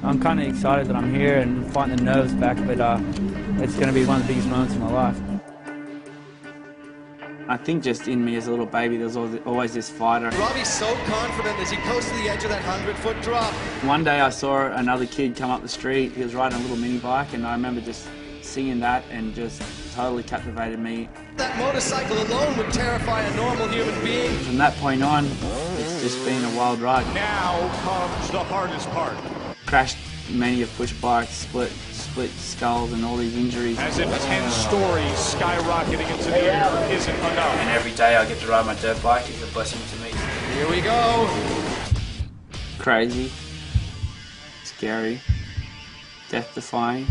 I'm kind of excited that I'm here and fighting the nerves back, but it's going to be one of the biggest moments of my life. I think just in me as a little baby, there's always this fighter. Robbie's so confident as he goes to the edge of that 100-foot drop. One day I saw another kid come up the street. He was riding a little mini bike, and I remember just seeing that and just totally captivated me. That motorcycle alone would terrify a normal human being. From that point on, it's just been a wild ride. Now comes the hardest part. Crashed many of push bikes, split skulls and all these injuries. As if 10 stories skyrocketing into the air isn't enough. And every day I get to ride my dirt bike is a blessing to me. Here we go. Crazy, scary, death-defying,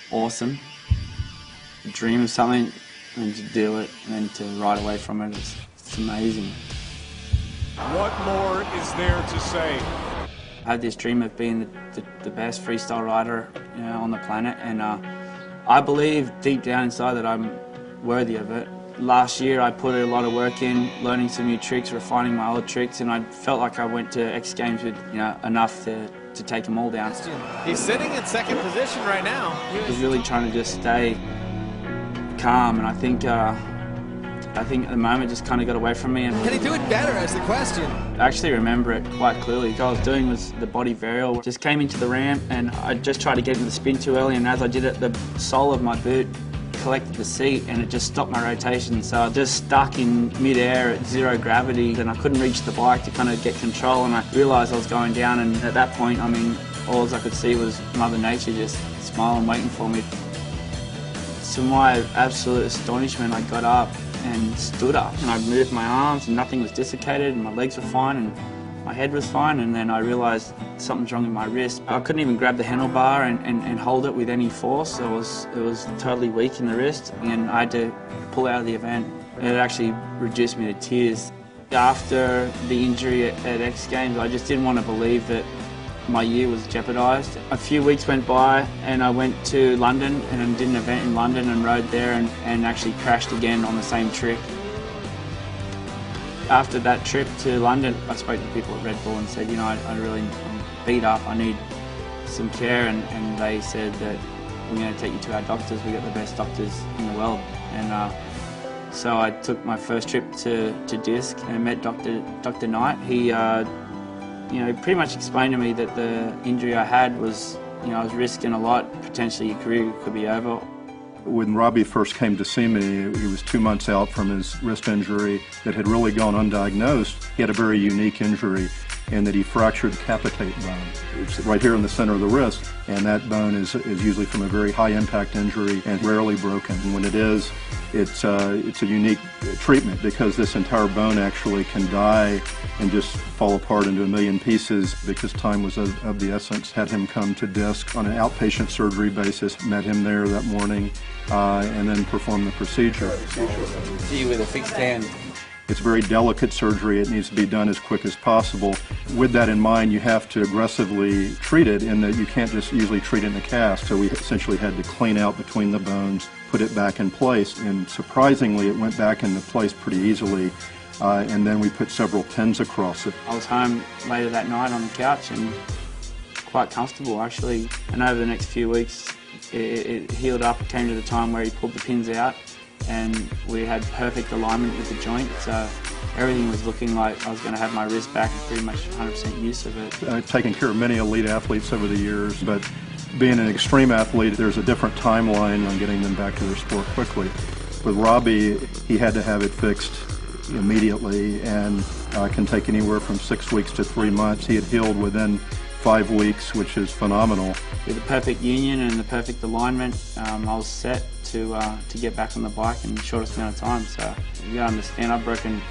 awesome. Dream of something and to do it and then to ride away from it, it's amazing. What more is there to say? I had this dream of being the best freestyle rider, on the planet, and I believe deep down inside that I'm worthy of it. Last year I put a lot of work in, learning some new tricks, refining my old tricks, and I felt like I went to X Games with enough to take them all down. He's sitting in second position right now. I was really trying to just stay calm, and I think at the moment just kind of got away from me. And can he do it better is the question. I actually remember it quite clearly. What I was doing was the body varial. Just came into the ramp and I just tried to get into the spin too early, and as I did it, the sole of my boot collected the seat and it just stopped my rotation. So I just stuck in mid-air at zero gravity and I couldn't reach the bike to kind of get control, and I realised I was going down, and at that point, I mean, all I could see was Mother Nature just smiling, waiting for me. To my absolute astonishment, I got up and stood up, and I moved my arms and nothing was desiccated and my legs were fine and my head was fine, and then I realised something's wrong with my wrist. I couldn't even grab the handlebar and hold it with any force. It was totally weak in the wrist, and I had to pull out of the event. It actually reduced me to tears. After the injury at X Games, I just didn't want to believe that my year was jeopardised. A few weeks went by and I went to London and did an event in London and rode there and actually crashed again on the same trick. After that trip to London, I spoke to people at Red Bull and said, I'm beat up, I need some care, and they said that we're going to take you to our doctors, we've got the best doctors in the world. And so I took my first trip to DISC and met Dr. Knight. He pretty much explained to me that the injury I had was, I was risking a lot, potentially your career could be over. When Robbie first came to see me, he was 2 months out from his wrist injury that had really gone undiagnosed. He had a very unique injury in that he fractured the capitate bone. It's right here in the center of the wrist, and that bone is usually from a very high impact injury and rarely broken. And when it is, it's a unique treatment because this entire bone actually can die and just fall apart into a million pieces because time was of the essence. Had him come to DISC on an outpatient surgery basis, met him there that morning, and then performed the procedure. See you with a fixed hand. It's very delicate surgery. It needs to be done as quick as possible. With that in mind, you have to aggressively treat it in that you can't just usually treat it in a cast. So we essentially had to clean out between the bones, put it back in place, and surprisingly, it went back into place pretty easily. And then we put several pins across it. I was home later that night on the couch and quite comfortable actually. And over the next few weeks, it healed up. It came to the time where he pulled the pins out, and we had perfect alignment with the joint, so everything was looking like I was going to have my wrist back and pretty much 100% use of it. I've taken care of many elite athletes over the years, but being an extreme athlete, there's a different timeline on getting them back to their sport quickly. With Robbie, he had to have it fixed immediately, and can take anywhere from 6 weeks to 3 months. He had healed within 5 weeks, which is phenomenal. With the perfect union and the perfect alignment, I was set to get back on the bike in the shortest amount of time. So you gotta understand, I've broken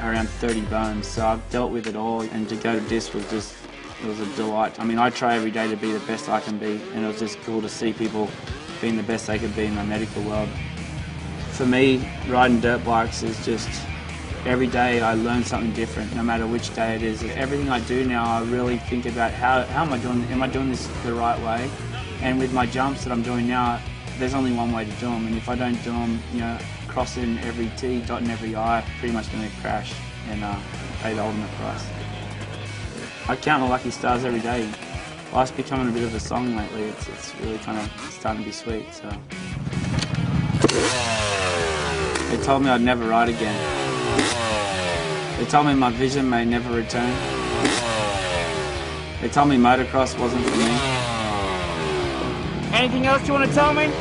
around 30 bones, so I've dealt with it all, and to go to DISC was just, it was a delight. I mean, I try every day to be the best I can be, and it was just cool to see people being the best they could be in the medical world. For me, riding dirt bikes is just, every day I learn something different, no matter which day it is. Everything I do now, I really think about how am I doing this the right way? And with my jumps that I'm doing now, there's only one way to do them, and if I don't do them, crossing every T, dotting every I, pretty much going to crash and pay the ultimate price. I count the lucky stars every day. life's becoming a bit of a song lately. It's really kind of starting to be sweet. So they told me I'd never ride again. They told me my vision may never return. They told me motocross wasn't for me. Anything else you want to tell me?